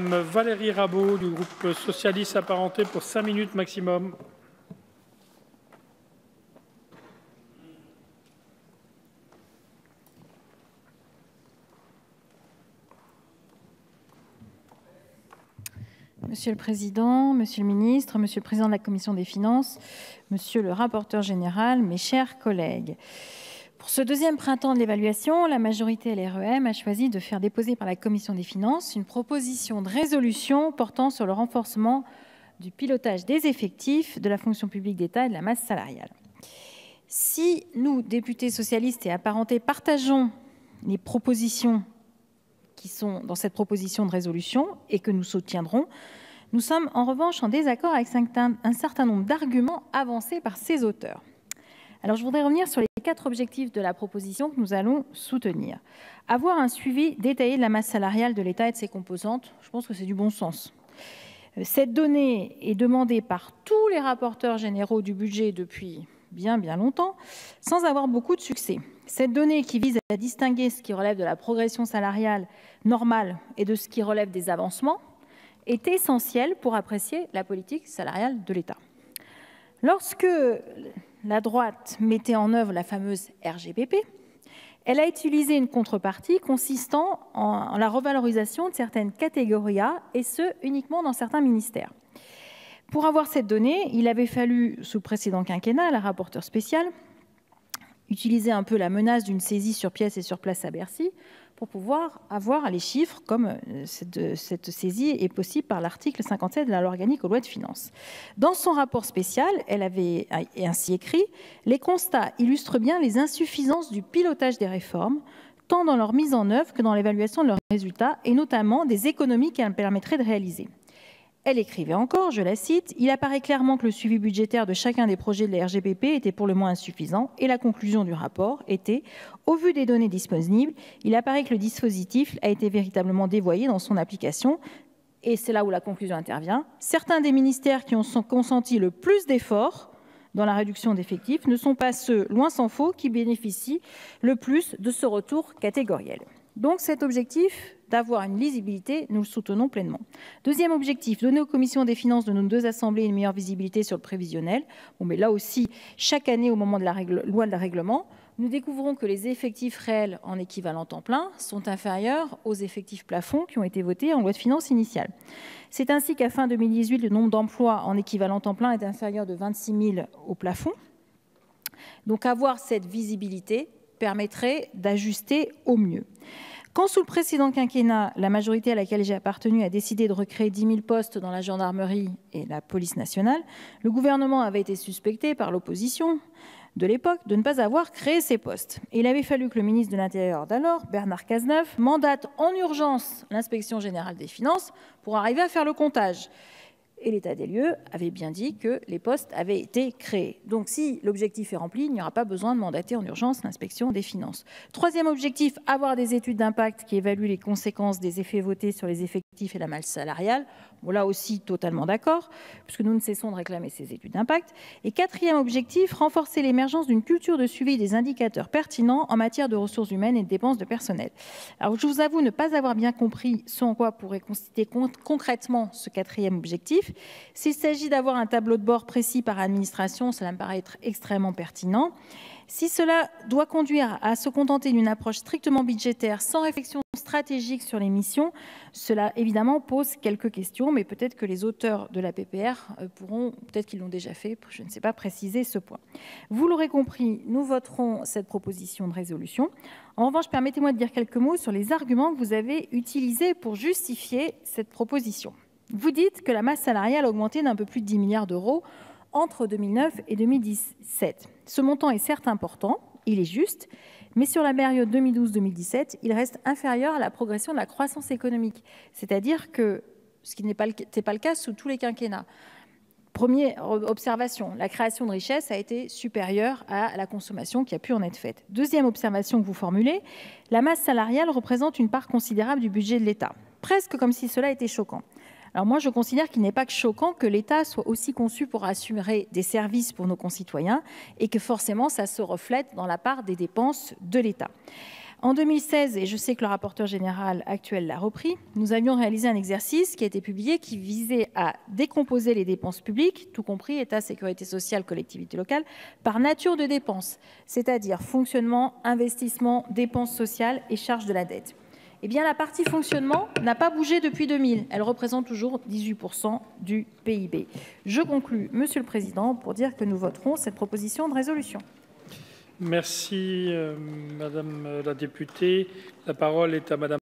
Madame Valérie Rabault du groupe socialiste apparenté pour 5 minutes maximum. Monsieur le Président, Monsieur le Ministre, Monsieur le Président de la Commission des Finances, Monsieur le rapporteur général, mes chers collègues. Pour ce deuxième printemps de l'évaluation, la majorité LREM a choisi de faire déposer par la Commission des Finances une proposition de résolution portant sur le renforcement du pilotage des effectifs de la fonction publique d'État et de la masse salariale. Si nous, députés socialistes et apparentés, partageons les propositions qui sont dans cette proposition de résolution et que nous soutiendrons, nous sommes en revanche en désaccord avec un certain nombre d'arguments avancés par ses auteurs. Alors je voudrais revenir sur les 4 objectifs de la proposition que nous allons soutenir. Avoir un suivi détaillé de la masse salariale de l'État et de ses composantes, je pense que c'est du bon sens. Cette donnée est demandée par tous les rapporteurs généraux du budget depuis bien longtemps, sans avoir beaucoup de succès. Cette donnée qui vise à distinguer ce qui relève de la progression salariale normale et de ce qui relève des avancements est essentielle pour apprécier la politique salariale de l'État. Lorsque la droite mettait en œuvre la fameuse RGPP, elle a utilisé une contrepartie consistant en la revalorisation de certaines catégories A, et ce, uniquement dans certains ministères. Pour avoir cette donnée, il avait fallu, sous le précédent quinquennat, la rapporteure spéciale, utiliser un peu la menace d'une saisie sur pièce et sur place à Bercy pour pouvoir avoir les chiffres comme cette saisie est possible par l'article 57 de la loi organique aux lois de finances. Dans son rapport spécial, elle avait ainsi écrit « Les constats illustrent bien les insuffisances du pilotage des réformes, tant dans leur mise en œuvre que dans l'évaluation de leurs résultats, et notamment des économies qu'elles permettraient de réaliser. » Elle écrivait encore, je la cite, « Il apparaît clairement que le suivi budgétaire de chacun des projets de la RGPP était pour le moins insuffisant et la conclusion du rapport était, au vu des données disponibles, il apparaît que le dispositif a été véritablement dévoyé dans son application. » Et c'est là où la conclusion intervient. « Certains des ministères qui ont consenti le plus d'efforts dans la réduction d'effectifs ne sont pas ceux, loin s'en faut, qui bénéficient le plus de ce retour catégoriel. » Donc cet objectif d'avoir une lisibilité, nous le soutenons pleinement. Deuxième objectif, donner aux commissions des finances de nos 2 assemblées une meilleure visibilité sur le prévisionnel. Bon, mais là aussi, chaque année, au moment de la loi de règlement, nous découvrons que les effectifs réels en équivalent temps plein sont inférieurs aux effectifs plafonds qui ont été votés en loi de finances initiale. C'est ainsi qu'à fin 2018, le nombre d'emplois en équivalent temps plein est inférieur de 26 000 au plafond. Donc avoir cette visibilité permettrait d'ajuster au mieux. Quand sous le précédent quinquennat, la majorité à laquelle j'ai appartenu a décidé de recréer 10 000 postes dans la gendarmerie et la police nationale, le gouvernement avait été suspecté par l'opposition de l'époque de ne pas avoir créé ces postes. Et il avait fallu que le ministre de l'Intérieur d'alors, Bernard Cazeneuve, mandate en urgence l'inspection générale des finances pour arriver à faire le comptage. Et l'état des lieux avait bien dit que les postes avaient été créés. Donc si l'objectif est rempli, il n'y aura pas besoin de mandater en urgence l'inspection des finances. Troisième objectif, avoir des études d'impact qui évaluent les conséquences des effets votés sur les effectifs et la masse salariale. Bon, là aussi, totalement d'accord, puisque nous ne cessons de réclamer ces études d'impact. Et quatrième objectif, renforcer l'émergence d'une culture de suivi des indicateurs pertinents en matière de ressources humaines et de dépenses de personnel. Alors, je vous avoue ne pas avoir bien compris ce en quoi pourrait consister concrètement ce quatrième objectif. S'il s'agit d'avoir un tableau de bord précis par administration, cela me paraît être extrêmement pertinent. Si cela doit conduire à se contenter d'une approche strictement budgétaire sans réflexion stratégique sur les missions, cela évidemment pose quelques questions, mais peut-être que les auteurs de la PPR pourront, peut-être qu'ils l'ont déjà fait, je ne sais pas, préciser ce point. Vous l'aurez compris, nous voterons cette proposition de résolution. En revanche, permettez-moi de dire quelques mots sur les arguments que vous avez utilisés pour justifier cette proposition. Vous dites que la masse salariale a augmenté d'un peu plus de 10 milliards d'euros entre 2009 et 2017. Ce montant est certes important, il est juste, mais sur la période 2012-2017, il reste inférieur à la progression de la croissance économique. C'est-à-dire que, ce qui n'était pas le cas sous tous les quinquennats. Première observation, la création de richesse a été supérieure à la consommation qui a pu en être faite. Deuxième observation que vous formulez, la masse salariale représente une part considérable du budget de l'État. Presque comme si cela était choquant. Alors moi, je considère qu'il n'est pas que choquant que l'État soit aussi conçu pour assurer des services pour nos concitoyens et que forcément, ça se reflète dans la part des dépenses de l'État. En 2016, et je sais que le rapporteur général actuel l'a repris, nous avions réalisé un exercice qui a été publié qui visait à décomposer les dépenses publiques, tout compris État, sécurité sociale, collectivités locales, par nature de dépenses, c'est-à-dire fonctionnement, investissement, dépenses sociales et charges de la dette. Eh bien, la partie fonctionnement n'a pas bougé depuis 2000. Elle représente toujours 18% du PIB. Je conclus, Monsieur le Président, pour dire que nous voterons cette proposition de résolution. Merci, Madame la députée. La parole est à Madame